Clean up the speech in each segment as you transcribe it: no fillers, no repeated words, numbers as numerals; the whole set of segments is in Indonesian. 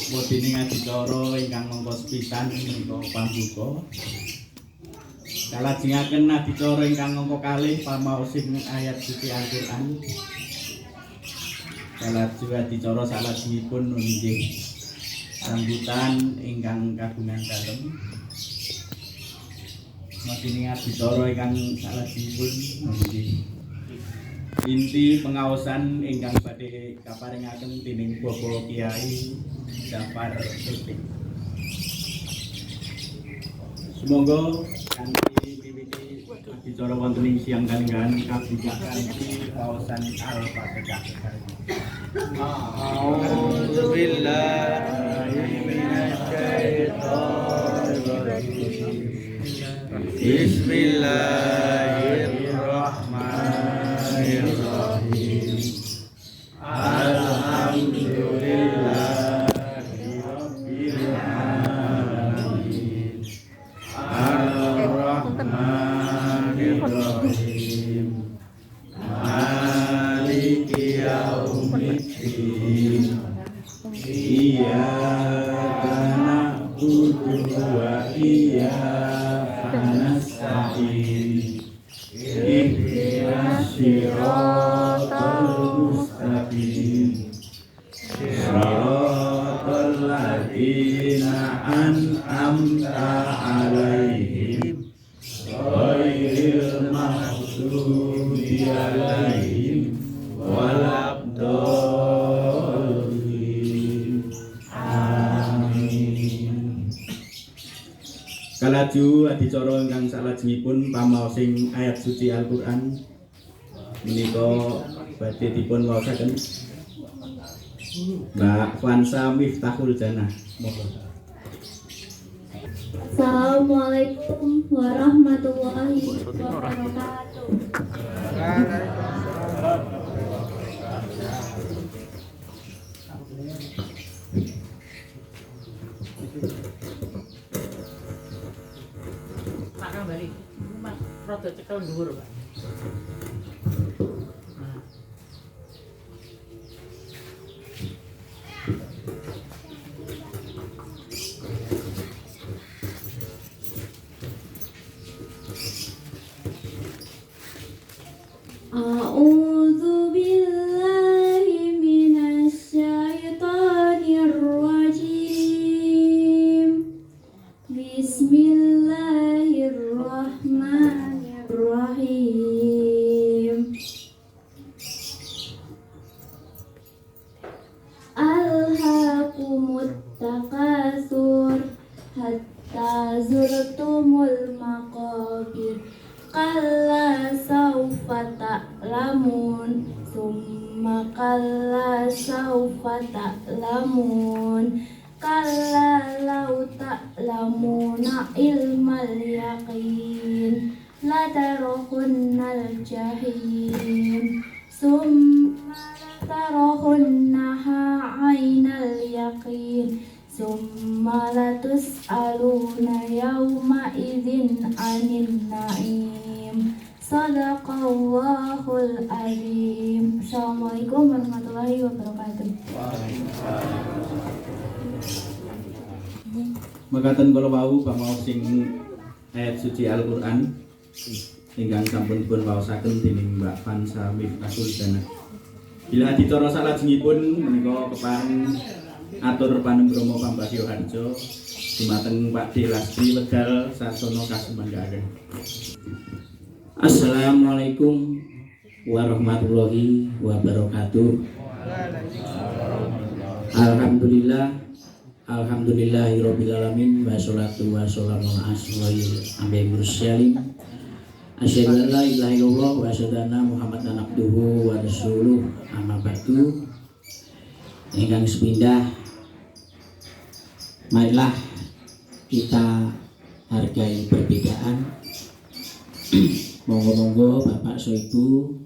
Modene adicara ingkang mangka sepisan menika pambuka. Kalajengaken adicara ingkang mangka kalih pamaosing ayat suci Al-Qur'an. Kalaju adicara salajengipun inggih sambutan ingkang kagungan dalem. Modene adicara ingkang salajengipun inggih inti pengaosan ingkang badhe kaparingaken dening Bapak Kiai Jafar Siti. Sumangga kanthi miwiti adicara wonten ing siang kalenggahan kabijakan di kawasan Al-Fatihah. A'udzu billahi minasyaitonir rajim. Bismillahirrahmanirrahim. Alhamdulillahirabbil alamin. Ar-Rahmanir Rahim. Maliki yaumiddin. Iyyaka na'budu wa iyyaka nasta'in. Ihdinas siratal mustaqim. Siratal ladzina an'amta 'alaihim ghairil maghdubi 'alaihim waladdallin. Amin. Kalaju adicara ingkang salajengipun pamaosing ayat suci Al-Qur'an menika badhe dipun waosaken Mbak Fansa Miftahul Jannah. Assalamualaikum warahmatullahi wabarakatuh. Makan balik, mas, rada cekel dhuwur, Pak. A'udzu billahi minasyaitonir rajim. Bismillahirrahmanirrahim. Alhaakumut takatsur hatta zurtumul maqabir. Kalla saufa ta'lamun, summa kalla saufa ta'lamun, kalla law ta'lamuna ilmal yaqin, lataruhunnal jahim, summa lataruhunnaha aynal yaqin, summa latus'aluna yawma idzin 'anil na'im. Shadaqallahul azim. Assalamualaikum warahmatullahi wabarakatuh. Mekaten kula wau pamaosing ayat suci Al-Qur'an ingkang sampun dipun waosaken dening Mbak Fansa Miftahul Jannah. Bila adicara salajengipun menika kepareng atur panengkrama pambasya harja dumateng Pak D Lasri Wedal sasana kasumandhaken. Assalamualaikum warahmatullahi wabarakatuh. Alhamdulillahirabbil alamin wassalatu wassalamu ala asyrofil anbiya'i mursalin. Asyhadu an la ilaha illallah wa asyhadu anna Muhammadan abduhu wa rasuluh. Amma ba'du. Ingkang sepindah, marilah kita hargai perbedaan. Monggo-monggo Bapak Soibu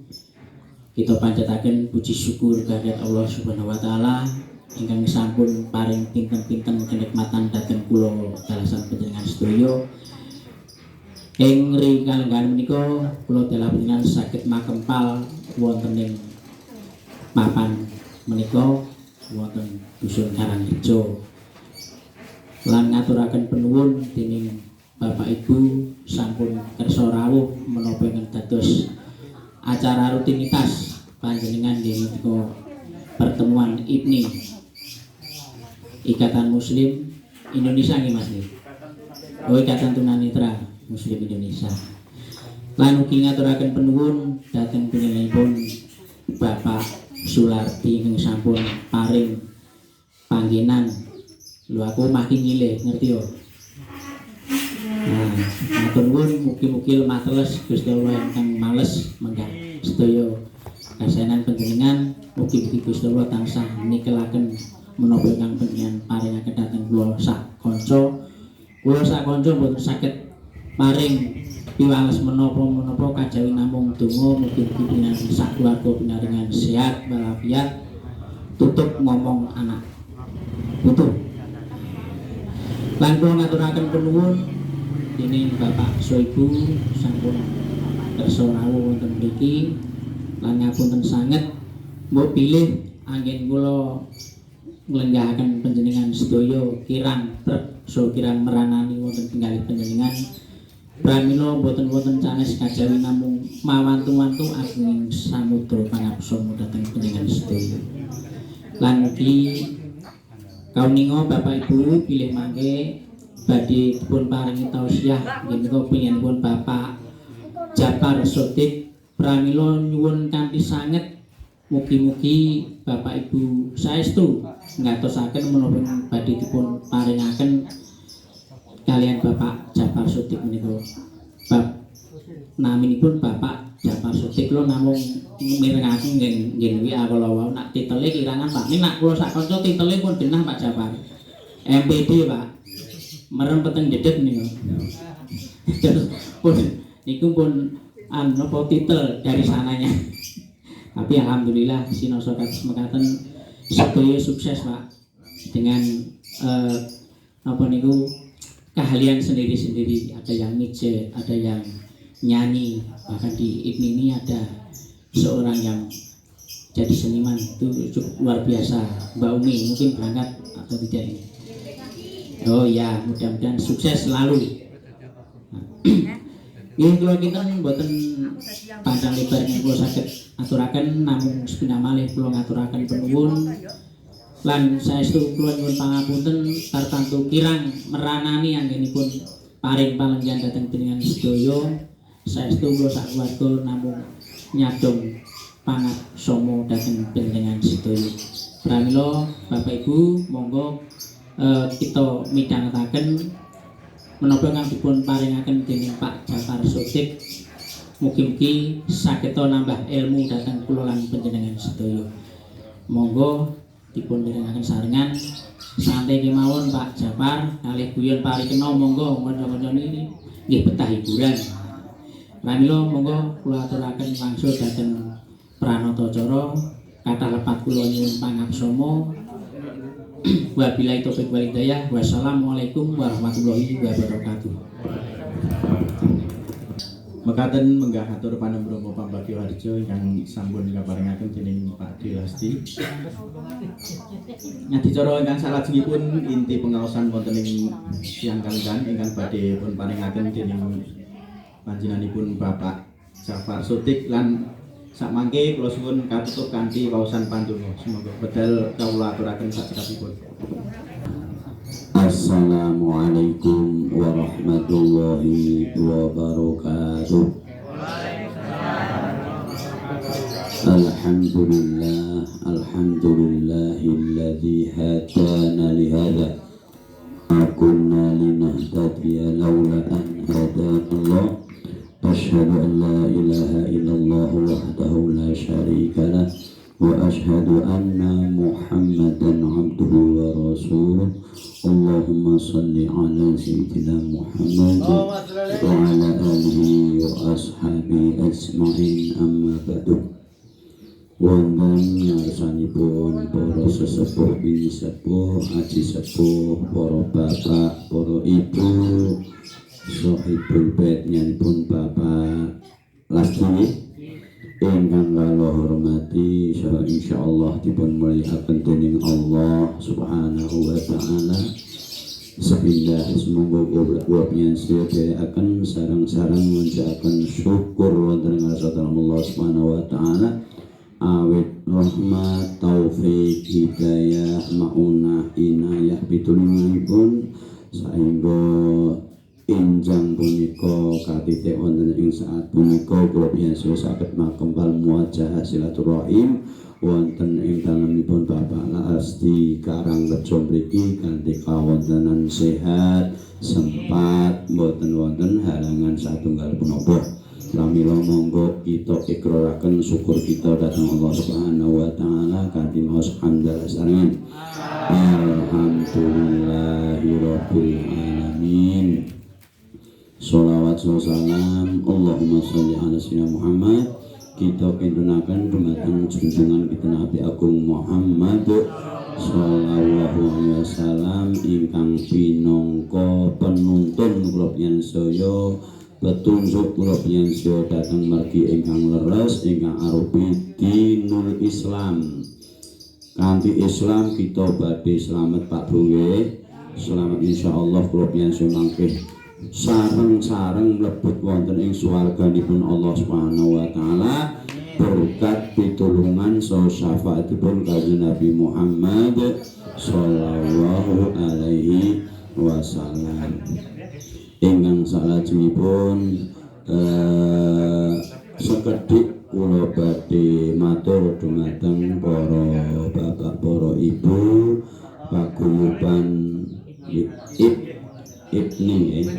kita panjataken puji syukur kehadirat Allah Subhanahu wa taala ingkang sampun paring pinten-pinten kenikmatan dhateng kula dalasan panjenengan sedaya. Ing rikala menika kula dalah panjenengan saged makempal wonten ing papan menika wonten dusun Karangrejo. lan ngaturaken penuwun dening Bapak Ibu sampun kersa rawuh menapa ingkang dados acara rutinitas panjenengan nggih menika pertemuan IPNI Ikatan Muslim Indonesia nggih Mas nggih. Oh, Ikatan Tunanetra Muslim Indonesia. Lan ugi ngaturaken penuwun dhateng panjenenganipun Bapak Sularti ingkang sampun paring panggenan. Lho aku makin nyilih ngerti yo. Nah, matur nuwun mugi-mugi lemah teles Gusti Allah ingkang males menggah sedaya kasenan panjenengan. Mugi-mugi Gusti Allah tansah nikelaken menapa ingkang panjenengan paringaken dhateng kula sak kanca. Kula sak kanca boten saged paring piwales menapa-menapa kajawi namung donga mugi-mugi panjenengan sak keluarga pinaringan sehat walafiat tutup ngomong anak putu. Lan kula ngaturaken penuwun dening Bapak Soibu sampun kersa rawuh wonten mriki lan ngapunten sanget mbok bilih anggen kula nglenggahaken panjenengan sedaya kirang trep so kirang meranani wonten pinggalih panjenengan pramila boten wonten sanes kajawi namung mawantu-wantu ageng samudra pangabsana dhateng panjenengan sedaya. Lan mugi kauninga Bapak Ibu bilih mangke badhe dipun paringi tausiah menika panjenenganipun Bapak Jafar Sotik pramila nyuwun kanthi sanget mugi-mugi Bapak Ibu saestu ngatosaken menapa badhe dipun paringaken kalian Bapak Jafar Sotik menika. Naminipun Bapak Jafar Sotik kula namung mirengaken nggih kula wau nak titele kirangan Pak. Nek kula sak kanca titele pun genah Pak Jafar. MPD Pak. Merem peteng dedet niku. Terus pun niku pun napa titel dari sananya. Tapi alhamdulillah sinoso kados mekaten sedaya sukses Pak dengan apa niku keahlian sendiri-sendiri. Ada yang mijet, ada yang nyanyi, bahkan di IPNI ini ada seorang yang jadi seniman itu cukup luar biasa. Mbak Umi mungkin berangkat atau tidak ini. Oh ya, mudah-mudahan sukses selalu. Ini kalau kita buatan panjang lebarnya kalau sakit aturakan namun sepina malih kalau ngaturakan penuwun lan saestu kula nyuwun pangapunten tartantu kirang meranani anggenipun paring palenggan dhateng panjenengan sedaya saestu kula sak keluarga namung nyadong pangabsana dhateng panjenengan sedaya. Pramila Bapak Ibu monggo kita midhangetaken menapa kang dipun paringaken dening Pak Jafar Sotik. Mugi-mugi saged nambah ilmu dhateng kula lan panjenengan sedaya. Monggo dipun mirengaken sarengan santai kemawon Pak Jafar kalih guyon parikena monggo kanca-kanca niki nggih betah hiburan. Pramila monggo kula aturaken langsung dhateng pranatacara kathah lepat kula nyuwun pangabsana. Wabillahi taufiq wal hidayah. Wassalamualaikum warahmatullahi wabarakatuh. Mekaten menggah atur panembromo pambagyo harjo ingkang sampun kaparingaken dening Pak Dilasti. Ngadicara ingkang salajengipun inti pengaosan wonten ing tiyang kalihan ingkang badhe pun paringaken dening panjenenganipun Bapak Jafar Sotik lan sakmangke kula suwun katutup kanthi waosan pandonga. Semoga bedal kawula aturaken sakcekapipun. Assalamualaikum warahmatullahi wabarakatuh. Alhamdulillah, alhamdulillahilladzi hadana lihadza ma kunna linahtadiya laula an hadana Allah. Asyhadu an la ilaha illallah wahdahu la syarika lah wa asyhadu anna Muhammadan abduhu wa rasuluh. Allahumma salli ala sayyidina Muhammad wa ala alihi wa ashabihi ajma'in, amma ba'du. Wonten ngarsanipun para sesepuh bini sepuh, aji sepuh, para bapak, para ibu, Sohibul Bait nyanipun Bapak Lasti ingkang kula hormati saha insyaallah dipun mulyakaken dening Allah Subhanahu wa taala. Sehingga semoga uapnya siapa akan sarang-sarang menjaga syukur wonten ngarsa Allah Subhanahu wa taala awit rahmat taufik hidayah maunah inayah pitulunganipun sehingga injang punika katite wonten ing saat punika kula biasa saged makembal muwajah silaturahim wonten ing dalemipun Bapak Lasti Karangrejo mriki kanthi kawontenan sehat sempat mboten wonten halangan satunggal punapa. Pramila monggo kita ikraraken syukur kita dhateng Allah Subhanahu wa taala kanthi maos hamdalah sarengan. Alhamdulillahirabbil alamin. Sholawat salam Allahumma sholli ala sayyidina Muhammad. Kita kintunaken dumateng junjungan kita Nabi Agung Muhammad sallallahu alaihi wasallam ingkang pinangka penuntun kula piyansaya petunjuk kula piyansaya dhateng margi ingkang leres ingkang arupi dinul Islam. Kanthi Islam kita badhe slamet Pak Bu nggih. Slamet insyaallah kula piyansaya mangke sareng-sareng mlebet wonten ing swarganipun Allah Subhanahu wa taala berkat pitulungan saha syafaatipun Kanjeng Nabi Muhammad sallallahu alaihi wasallam. Ingkang salajengipun sekedhik kula badhe matur dumateng para bapak para ibu paguyuban Ibni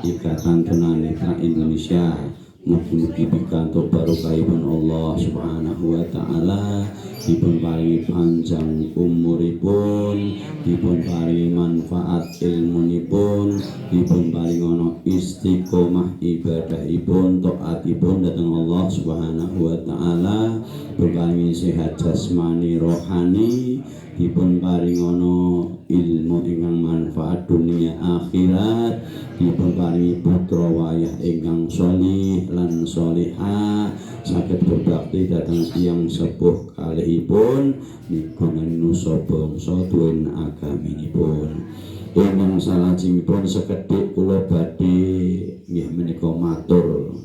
Ikatan Tunanetra Indonesia. Mugi-mugi pikantuk barokahipun Allah Subhanahu wa taala, dipun paringi panjang umuripun, dipun paringi manfaat ilmunipun, dipun paringi ana istiqomah ibadahipun, taatipun dhateng Allah Subhanahu wa taala, paringi sehat jasmani rohani, dipun paringi ana ilmu ingkang manfaat dunia akhirat, dipun paringi putra wayah ingkang sholih lan sholihah saged berbakti dhateng tiyang sepuh kalihipun migunani nusa bangsa duwen agaminipun. Ingkang salajengipun sekedhik kula badhe nggih menika matur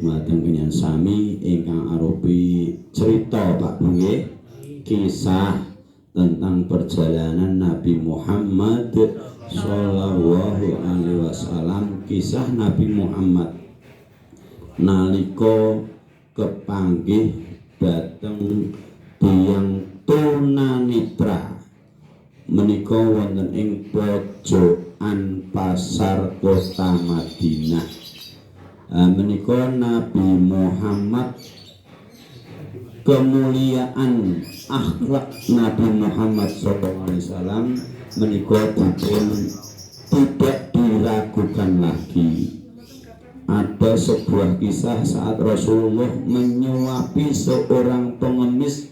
dumateng kenyan sami ingkang arupi cerita Pak Bu nggih, kisah tentang perjalanan Nabi Muhammad sallallahu alaihi wasallam. Kisah Nabi Muhammad nalika kepanggih dhateng tiyang tunanetra menika wonten ing pojokan pasar kota Madinah. Menika Nabi Muhammad kemuliaan akhlak Nabi Muhammad SAW menika dipun tidak diragukan lagi. Ada sebuah kisah saat Rasulullah menyuapi seorang pengemis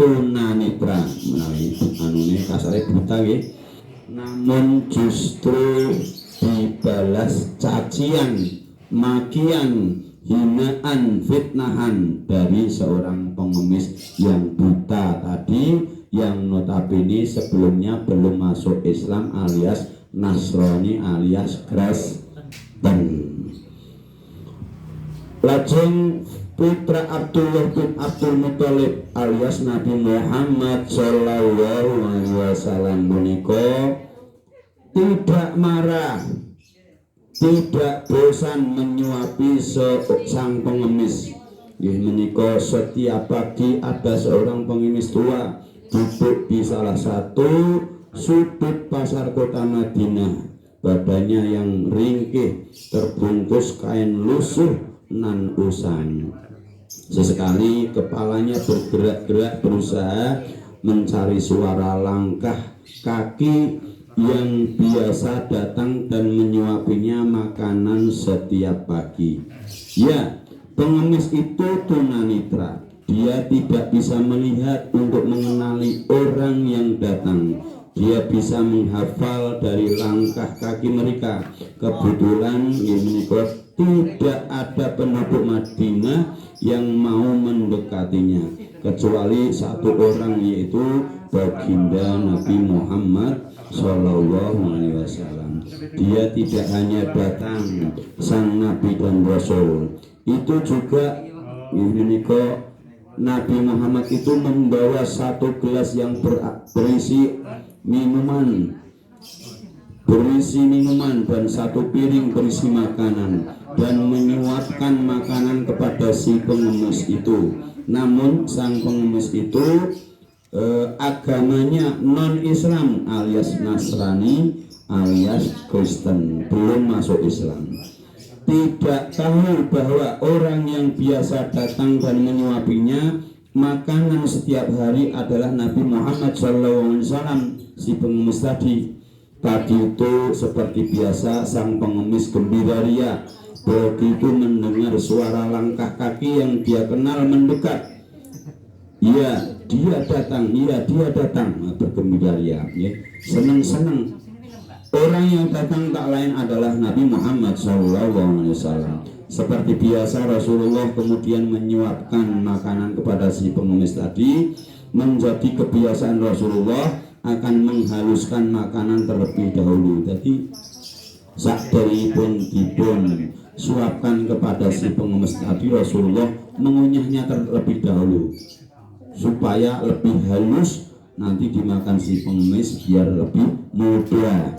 tunanetra, menawi anune kasare buta nggih, namun justru dibalas cacian, makian, hinaan, fitnahan dari seorang pengemis yang buta tadi, yang notabene sebelumnya belum masuk Islam alias Nasrani alias Kristen. Lajeng putra Abdullah bin Abdul Muthalib alias Nabi Muhammad sallallahu alaihi wasallam menika tidak marah, tidak bosan menyuapi sang pengemis. Menika setiap pagi ada seorang pengemis tua duduk di salah satu sudut pasar kota Madinah, badannya yang ringkih terbungkus kain lusuh nan usang. Sesekali kepalanya bergerak-gerak berusaha mencari suara langkah kaki yang biasa datang dan menyuapinya makanan setiap pagi. Ya, pengemis itu tunanetra. Dia tidak bisa melihat untuk mengenali orang yang datang. Dia bisa menghafal dari langkah kaki mereka. Kebetulan tidak ada penduduk Madinah yang mau mendekatinya kecuali satu orang, yaitu baginda Nabi Muhammad Sallallahu Alaihi Wasallam. Dia tidak hanya datang sang Nabi dan Rasul, itu juga ini kok Nabi Muhammad itu membawa satu gelas yang berisi minuman dan satu piring berisi makanan, dan menyuapkan makanan kepada si pengemis itu. Namun sang pengemis itu agamanya non-Islam alias Nasrani alias Kristen, belum masuk Islam. Tidak tahu bahwa orang yang biasa datang dan menyuapinya makanan setiap hari adalah Nabi Muhammad SAW, si pengemis tadi. Tadi itu seperti biasa sang pengemis gembira ria begitu mendengar suara langkah kaki yang dia kenal mendekat. Iya, dia datang, bergembira ria, ya. Senang-senang. Orang yang datang tak lain adalah Nabi Muhammad SAW. Seperti biasa Rasulullah kemudian menyuapkan makanan kepada si pengemis tadi. Menjadi kebiasaan Rasulullah akan menghaluskan makanan terlebih dahulu. Jadi sakderipun dipun suapkan kepada si pengemis tadi, Rasulullah mengunyahnya terlebih dahulu supaya lebih halus, nanti dimakan si pengemis biar lebih mudah.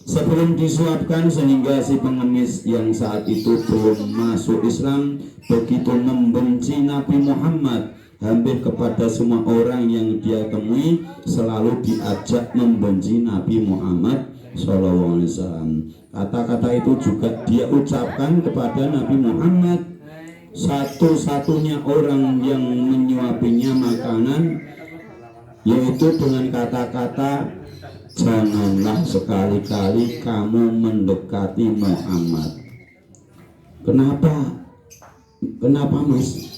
Sebelum disuapkan, sehingga si pengemis yang saat itu belum masuk Islam begitu membenci Nabi Muhammad. Hampir kepada semua orang yang dia temui selalu diajak membenci Nabi Muhammad SAW. Kata-kata itu juga dia ucapkan kepada Nabi Muhammad. Satu-satunya orang yang menyuapinya makanan yaitu dengan kata-kata, janganlah sekali-kali kamu mendekati Muhammad. Kenapa mas?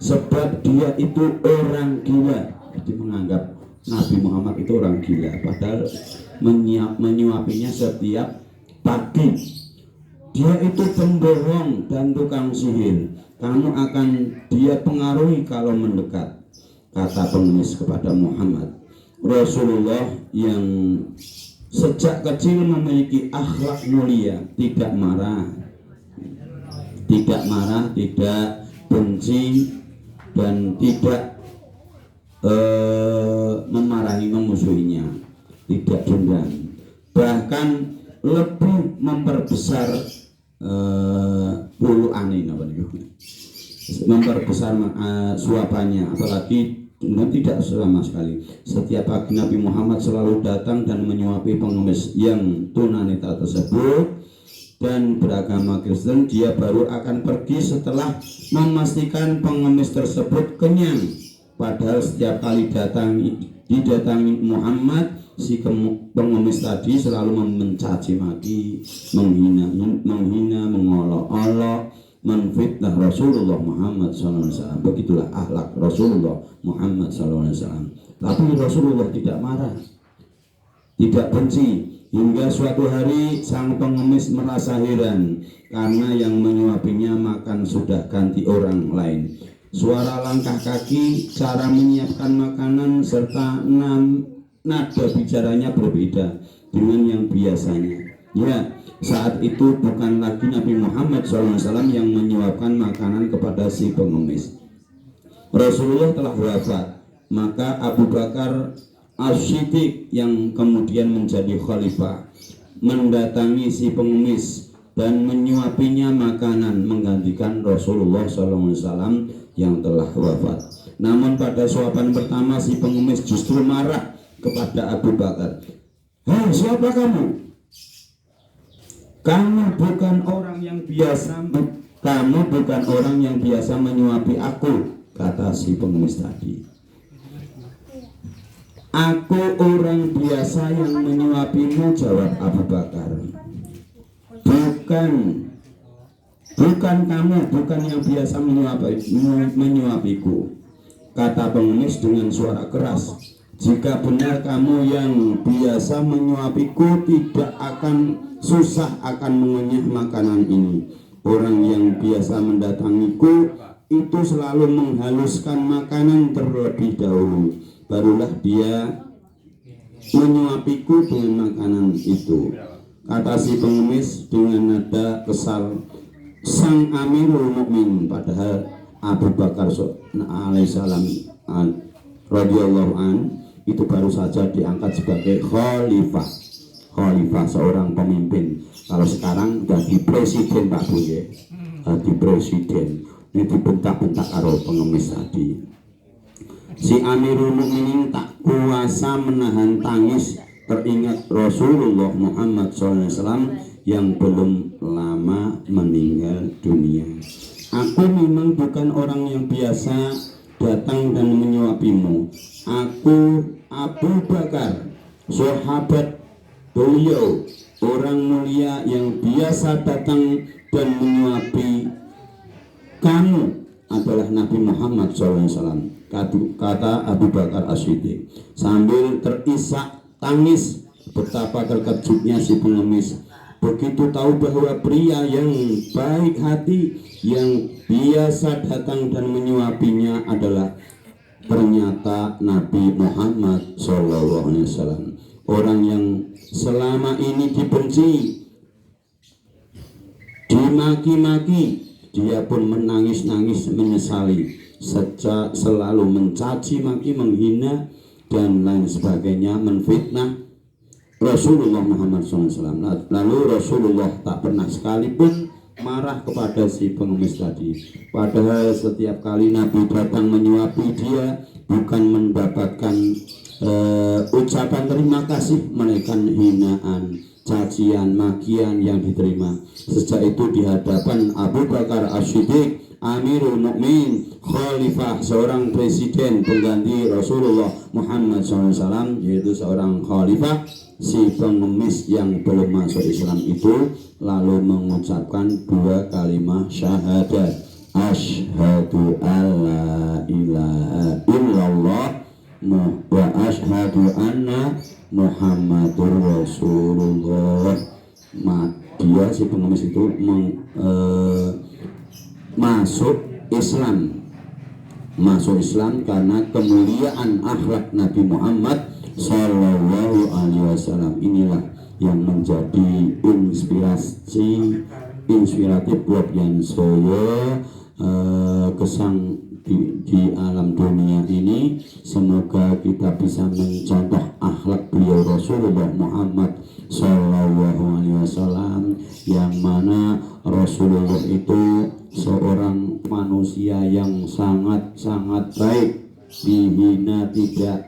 Sebab dia itu orang gila. Jadi menganggap Nabi Muhammad itu orang gila, padahal menyuapinya setiap pagi. Dia itu pembohong dan tukang sihir. Kamu akan dia pengaruhi kalau mendekat, kata pengemis kepada Muhammad. Rasulullah yang sejak kecil memiliki akhlak mulia, tidak marah, tidak benci, dan tidak memarahi memusuhinya, tidak dendam, bahkan lebih memperbesar memperbesar suapannya, apalagi tidak sama sekali. Setiap pagi Nabi Muhammad selalu datang dan menyuapi pengemis yang tunanetra tersebut dan beragama Kristen. Dia baru akan pergi setelah memastikan pengemis tersebut kenyang. Padahal setiap kali didatangi Muhammad, si pengemis tadi selalu mencaci maki, menghina, mengolok-olok, menfitnah Rasulullah Muhammad SAW. Begitulah akhlak Rasulullah Muhammad SAW. Tapi Rasulullah tidak marah, tidak benci. Hingga suatu hari sang pengemis merasa heran karena yang menyuapinya makan sudah ganti orang lain. Suara langkah kaki, cara menyiapkan makanan, serta nada bicaranya berbeda dengan yang biasanya. Ya, saat itu bukan lagi Nabi Muhammad SAW yang menyuapkan makanan kepada si pengemis. Rasulullah telah wafat, maka Abu Bakar As-Siddiq yang kemudian menjadi khalifah mendatangi si pengemis dan menyuapinya makanan menggantikan Rasulullah SAW yang telah wafat. Namun pada suapan pertama si pengemis justru marah kepada Abu Bakar. Hei, siapa kamu? Kamu bukan orang yang biasa menyuapi aku, kata si pengemis tadi. Aku orang biasa yang menyuapimu, jawab Abu Bakar. Bukan kamu, bukan yang biasa menyuapiku, kata pengemis dengan suara keras. Jika benar kamu yang biasa menyuapiku, tidak akan susah akan mengunyah makanan ini. Orang yang biasa mendatangiku itu selalu menghaluskan makanan terlebih dahulu, barulah dia menyuapiku dengan makanan itu, kata si pengemis dengan nada kesal. Sang Amirul Mukminin, padahal Abu Bakar alaihissalam radhiyallahu an itu baru saja diangkat sebagai khalifah, seorang pemimpin. Kalau sekarang jadi presiden Pak Bu ya, jadi presiden. Ini dibentak-bentak karo pengemis tadi. Si Amirul Mukminin tak kuasa menahan tangis teringat Rasulullah Muhammad SAW yang belum lama meninggal dunia. Aku memang bukan orang yang biasa datang dan menyuapimu. Aku Abu Bakar, sahabat beliau, orang mulia yang biasa datang dan menyuapi kamu adalah Nabi Muhammad SAW, kata Abu Bakar As-Siddiq sambil terisak tangis. Betapa terkejutnya si pengemis begitu tahu bahwa pria yang baik hati yang biasa datang dan menyuapinya adalah ternyata Nabi Muhammad SAW, orang yang selama ini dibenci, dimaki-maki. Dia pun menangis-nangis menyesali, selalu mencaci maki, menghina dan lain sebagainya, menfitnah Rasulullah Muhammad SAW. Lalu Rasulullah tak pernah sekalipun marah kepada si pengemis tadi. Padahal setiap kali Nabi datang menyuapi dia, bukan mendapatkan ucapan terima kasih, melainkan hinaan, cacian, makian yang diterima. Sejak itu di hadapan Abu Bakar As-Siddiq, Amirul Mukminin, Khalifah, seorang presiden pengganti Rasulullah Muhammad SAW, yaitu seorang khalifah, si pengemis yang belum masuk Islam itu lalu mengucapkan dua kalimat syahadat, asyhadu alla ilaha illallah wa asyhadu anna Muhammadur Rasulullah. Dia si pengemis itu masuk Islam karena kemuliaan akhlak Nabi Muhammad Sallallahu Alaihi Wasallam. Inilah yang menjadi inspiratif buat yang saya kesang di alam dunia ini. Semoga kita bisa mencontoh akhlak beliau Rasulullah Muhammad Sallallahu Alaihi Wasallam, yang mana Rasulullah itu seorang manusia yang sangat baik, dihina tidak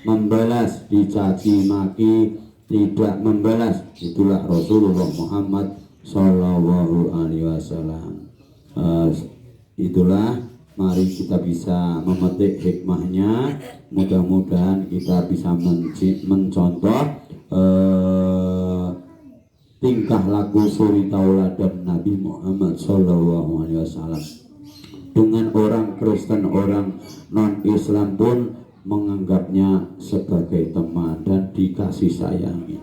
membalas, dicaci maki tidak membalas. Itulah Rasulullah Muhammad Sallallahu Alaihi Wasallam. Itulah, mari kita bisa memetik hikmahnya. Mudah-mudahan kita bisa mencontoh tingkah laku suri tauladan Nabi Muhammad Sallallahu Alaihi Wasallam. Dengan orang Kristen, orang non-Islam pun menganggapnya sebagai teman dan dikasih sayangi.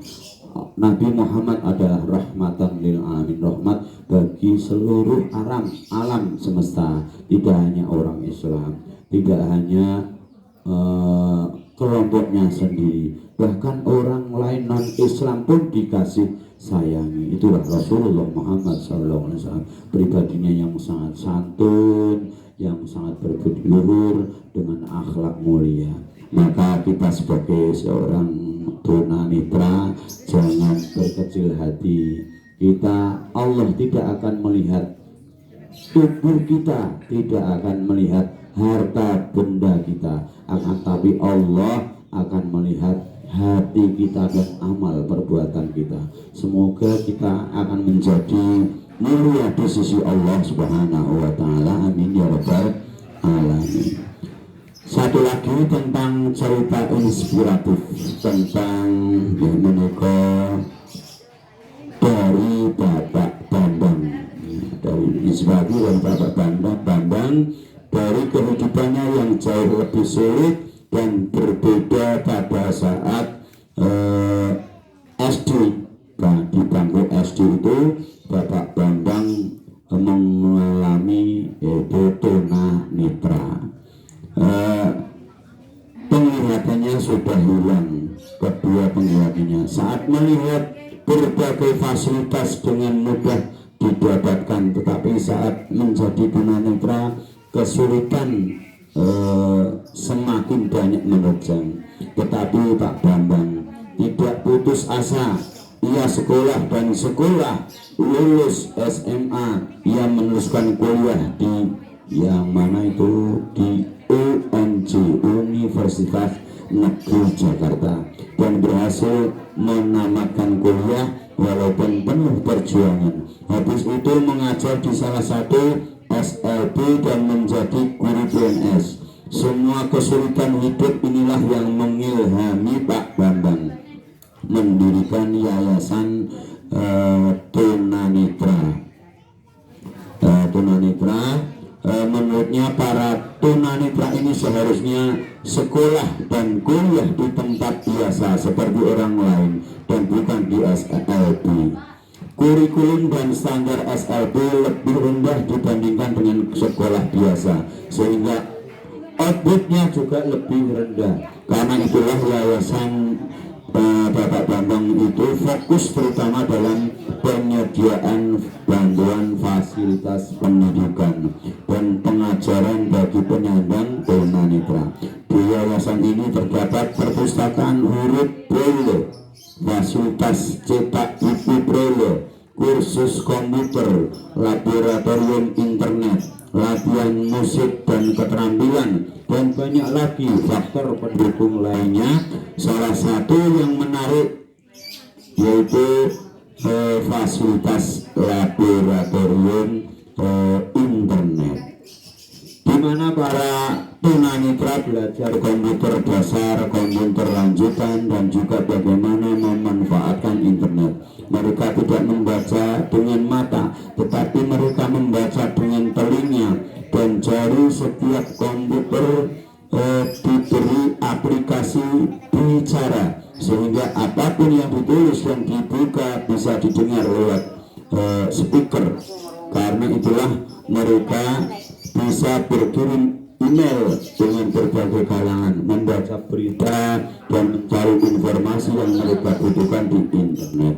Nabi Muhammad adalah rahmatan lil alamin, rahmat bagi seluruh alam semesta, tidak hanya orang Islam, tidak hanya kelompoknya sendiri, bahkan orang lain non Islam pun dikasih sayangi. Itulah Rasulullah Muhammad SAW, pribadinya yang sangat santun, yang sangat berbudi luhur dengan akhlak mulia. Maka kita sebagai seorang tunanetra jangan berkecil hati. Allah tidak akan melihat tubuh kita, tidak akan melihat harta benda kita, akan tapi Allah akan melihat hati kita dan amal perbuatan kita. Semoga kita akan menjadi mulia di sisi Allah Subhanahu wa Ta'ala. Amin ya rabbal alamin. Satu lagi tentang cerita inspiratif tentang menikah dari Bapak Bambang, dari inspiratif dari Bapak Bambang, dari kehidupannya yang jauh lebih sulit dan berbeda pada saat SD. Di bangku SD itu Bapak Bambang mengalami tunanetra. Penglihatannya sudah hilang, kedua penglihataannya. Saat melihat berbagai fasilitas dengan mudah didapatkan, tetapi saat menjadi tunanetra kesulitan semakin banyak menerjang. Tetapi Pak Bambang tidak putus asa. Ia sekolah dan sekolah, lulus SMA, ia meneruskan kuliah di yang mana itu di UNJ, Universitas Negeri Jakarta, dan berhasil menamatkan kuliah walaupun penuh perjuangan. Habis itu mengajar di salah satu SLB dan menjadi guru PNS. Semua kesulitan hidup inilah yang mengilhami Pak Bambang mendirikan Yayasan Tunanetra. Menurutnya para tunanetra ini seharusnya sekolah dan kuliah di tempat biasa seperti orang lain dan bukan di SLB. Kurikulum dan standar SLB lebih rendah dibandingkan dengan sekolah biasa, sehingga outputnya juga lebih rendah. Karena itulah Yayasan Bapak Bambang itu fokus terutama dalam penyediaan bantuan fasilitas pendidikan dan pengajaran bagi penyandang tunanetra. Di yayasan ini terdapat perpustakaan huruf braille, fasilitas cetak buku braille, kursus komputer, laboratorium internet, latihan musik dan keterampilan, dan banyak lagi faktor pendukung lainnya. Salah satu yang menarik yaitu fasilitas laboratorium internet, di mana para tunanetra belajar komputer dasar, komputer lanjutan, dan juga bagaimana memanfaatkan internet. Mereka tidak membaca dengan mata, tetapi mereka membaca dengan telinga dan jari. Setiap komputer diberi aplikasi bicara, sehingga apapun yang ditulis dan dibuka bisa didengar lewat speaker. Karena itulah mereka bisa berkirim email dengan berbagai kalangan, membaca berita, dan mencari informasi yang mereka butuhkan di internet.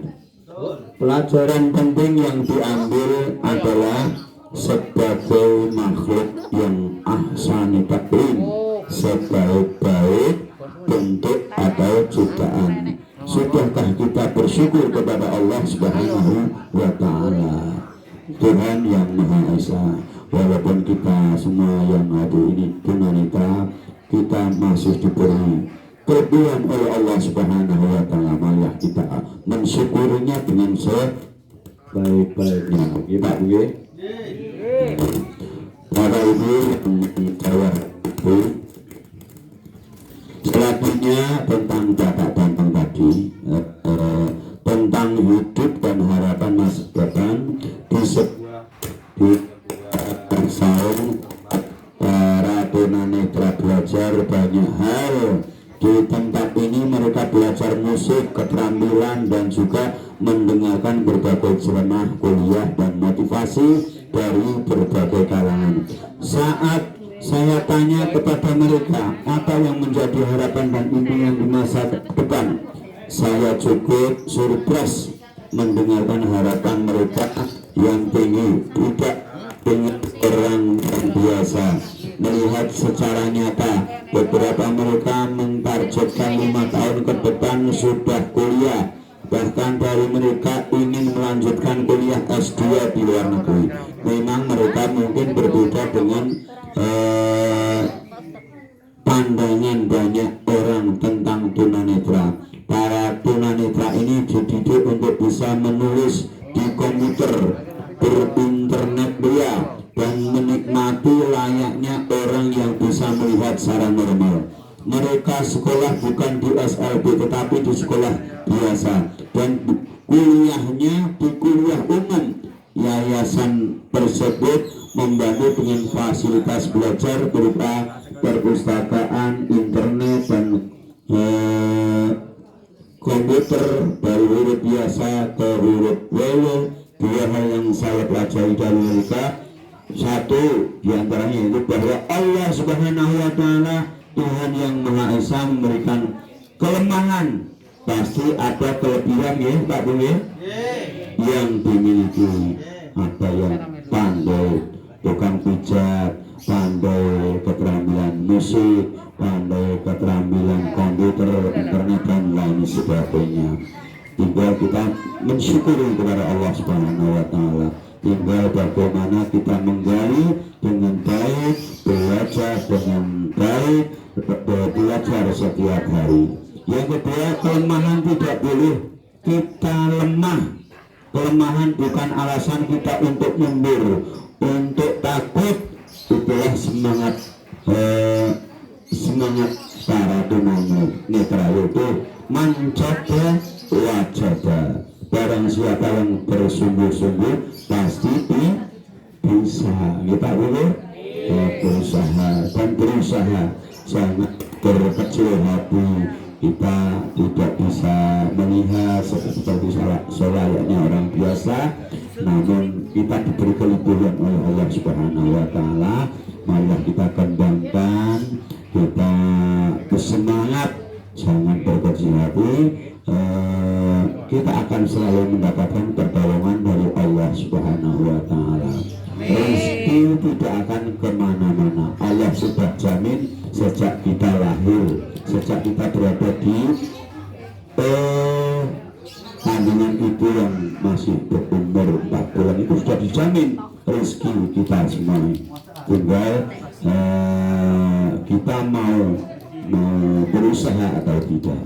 Pelajaran penting yang diambil adalah sebagai makhluk yang ahsani taklim, sebaik-baik bentuk atau ciptaan. Sudahkah kita bersyukur kepada Allah Subhanahu wa Ta'ala, Tuhan yang Maha Esa? Walaupun kita semua yang ada ini tunanetra, kita masih diberi kelebihan oleh Allah Subhanahu wa Ta'ala, malah kita mensyukurinya dengan sebaik-baiknya. Kita Bapak Ibu saya selanjutnya tentang Bapak Bambang tadi, tentang hidup dan harapan masa depan di saung para tunanetra belajar banyak hal. Di tempat ini mereka belajar musik, keterampilan, dan juga mendengarkan berbagai ceramah, kuliah, dan motivasi dari berbagai kalangan. Saat saya tanya kepada mereka apa yang menjadi harapan dan impian di masa depan, saya cukup surprise mendengarkan harapan mereka yang tinggi, tidak dengan orang yang biasa. Melihat secara nyata, beberapa mereka mentargetkan 5 tahun ke depan sudah kuliah. Bahkan dari mereka ingin melanjutkan kuliah S2 di luar negeri. Memang mereka mungkin berbeda dengan pandangan banyak orang tentang tunanetra. Para tunanetra ini dididik untuk bisa menulis di komputer, berinternet pria, dan menikmati layaknya orang yang bisa melihat secara normal. Mereka sekolah bukan di SLB tetapi di sekolah biasa, dan kuliahnya di kuliah umum. Yayasan tersebut membantu dengan fasilitas belajar berupa perpustakaan, internet, dan komputer dari huruf biasa ke huruf braille. Dua hal yang saya pelajari dari mereka, satu diantaranya itu bahwa Allah Subhanahu wa Ta'ala, Tuhan yang Maha Esa, memberikan kelemahan pasti ada kelebihan ya Pak Bung ya, yang dimiliki. Ada yang pandai tukang pijat, pandai keterampilan musik, pandai keterampilan komputer, internet dan lain sebagainya. Tinggal kita mensyukuri kepada Allah Subhanahu wa Ta'ala. Tinggal bagaimana kita menggali dengan baik, belajar dengan baik, belajar setiap hari. Yang kedua, kelemahan tidak boleh kita lemah. Kelemahan bukan alasan kita untuk mundur, untuk takut. Itulah semangat para tunanetra, yaitu mencoba wajada. Barang siapa yang bersungguh-sungguh pasti bisa. Kita boleh berusaha dan berusaha, jangan berkecil hati. Kita tidak bisa melihat seperti selayaknya orang biasa, namun kita diberi kelebihan oleh Allah Subhanahu wa Ta'ala. Marilah kita kembangkan, kita bersemangat, jangan berkecil hati. Kita akan selalu mendapatkan pertolongan dari Allah Subhanahu wa Ta'ala. Rezeki tidak akan kemana-mana. Allah sudah jamin sejak kita lahir, sejak kita berada di kandungan ibu yang masih berumur 4 bulan, itu sudah dijamin rezeki kita semua. Tinggal kita mau berusaha atau tidak.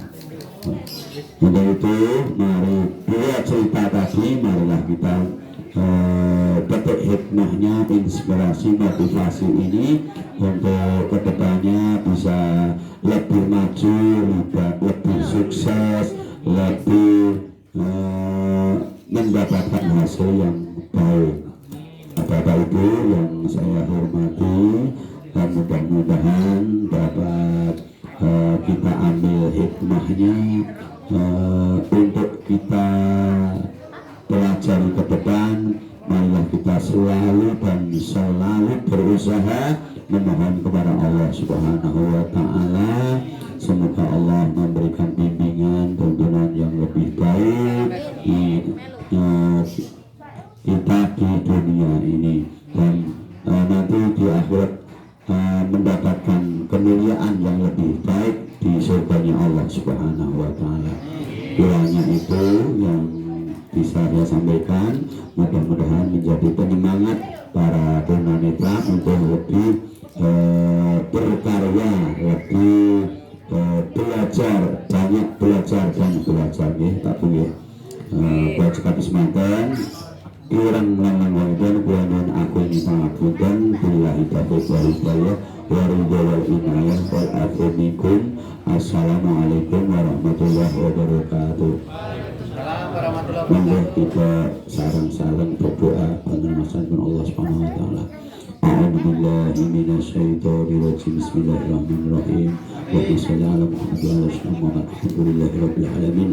Untuk itu, mari dua cerita tadi, marilah kita petik hikmahnya, inspirasi, motivasi ini untuk kedepannya bisa lebih maju, lebih sukses, lebih mendapatkan hasil yang baik. Bapak Ibu yang saya hormati, dan mudah-mudahan dapat kita ambil hikmahnya untuk kita pelajari ke depan. Marilah kita selalu dan selalu berusaha memohon kepada Allah Subhanahu wa Ta'ala. Semoga Allah memberikan bimbingan, tuntunan yang lebih baik kita di dunia ini, dan nanti di akhirat mendapatkan kemuliaan yang lebih baik di surganya Allah Subhanahu wa Ta'ala. Kiranya itu yang bisa saya sampaikan, mudah-mudahan menjadi penyemangat para tunanetra untuk lebih berkarya, lebih belajar, banyak belajar dan belajar ya Pak Bu ya. Buat sekali semantan kurang melanang dan kuanan aku ini pangapunten billahi taufiq wal hidayah wa ridha wal inayah wal afu minkum. Assalamualaikum warahmatullahi wabarakatuh. Monggo kita sareng-sareng berdoa penghormatan Allah Subhanahu wa Ta'ala. A'udzubillahi minasyaitonir rajim. Bismillahirrahmanirrahim. Wa sallallahu alaihi wa alhamdulillahirabbil alamin.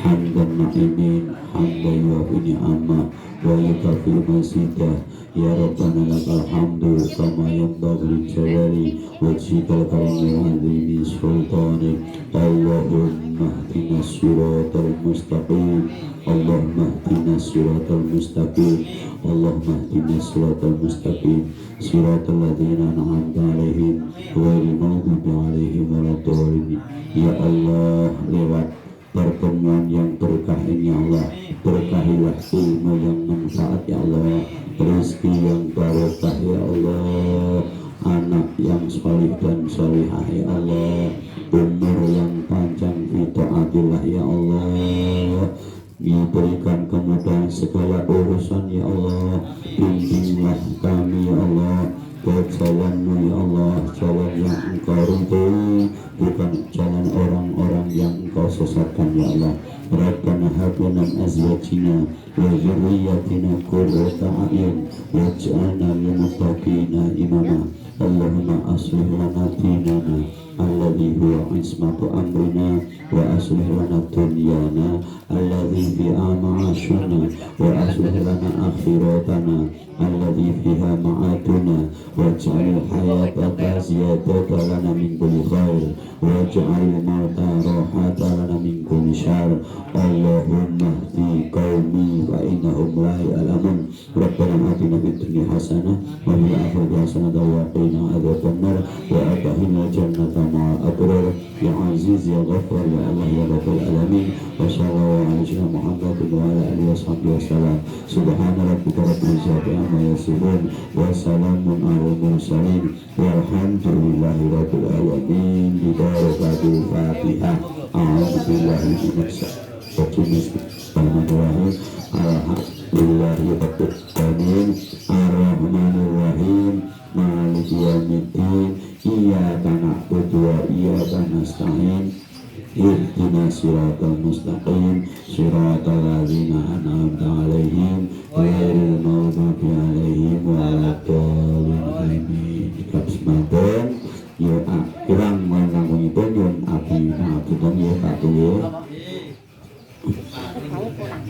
Hamdan na'imin, hamdan wa ni'ama wa yukafi masidah. Ya Rabbana lakal hamdu kama yanbaghi jalali wajhikal karimi wa 'azimi sultani. Allahumma ihdinas siratal mustaqim. Allahumma ihdinas siratal mustaqim. Allahumma ihdinas siratal mustaqim. Siratal ladzina an'amta 'alaihim ghairil maghdubi 'alaihim waladdallin. Ya Allah, lewat pertemuan yang berkah ini ya Allah, berkahilah ilmu yang manfaat ya Allah, rezeki yang barokah ya Allah, anak yang salih dan salihah ya Allah, umur yang panjang fi taatillah ya Allah, diberikan kemudahan segala urusan ya Allah. Bimbinglah kami ya Allah ke jalanmu ya Allah, jalan yang engkau ridhoi, bukan jalan orang-orang yang engkau sesatkan ya Allah. Rabbana hab lana min azwajina wa dhurriyyatina qurrata a'yun waj'alna lil muttaqina imama. اللهم أصلح لنا ديننا الذي هو عصمة أمرنا وأصلح لنا دنيانا الذي فيها معاشنا وأصلح لنا آخرتنا الذي فيها معادنا واجعل الحياة زيادة لنا من كل خير واجعل الموت راحة لنا من كل شر اللهم اهد قومي فإنهم لا يعلمون ربنا آتنا في الدنيا حسنة وفي الآخرة حسنة وقنا عذاب النار وأدخلنا الجنة مع الأبرار يا عزيز يا غفار يا الله يا رب العالمين وصلى الله على سيدنا محمد وعلى آله وصحبه وسلم سبحان ربك رب العزة عما يصفون وسلام على المرسلين والحمد لله رب العالمين ببركة الفاتحة أعوذ بالله من الشيطان الرجيم alhamdulillahi rabbil alamin arrahmanir rahim maliki yaumiddin iyyaka na'budu wa iyyaka nasta'in ihdinas siratal mustaqim siratal ladzina an'amta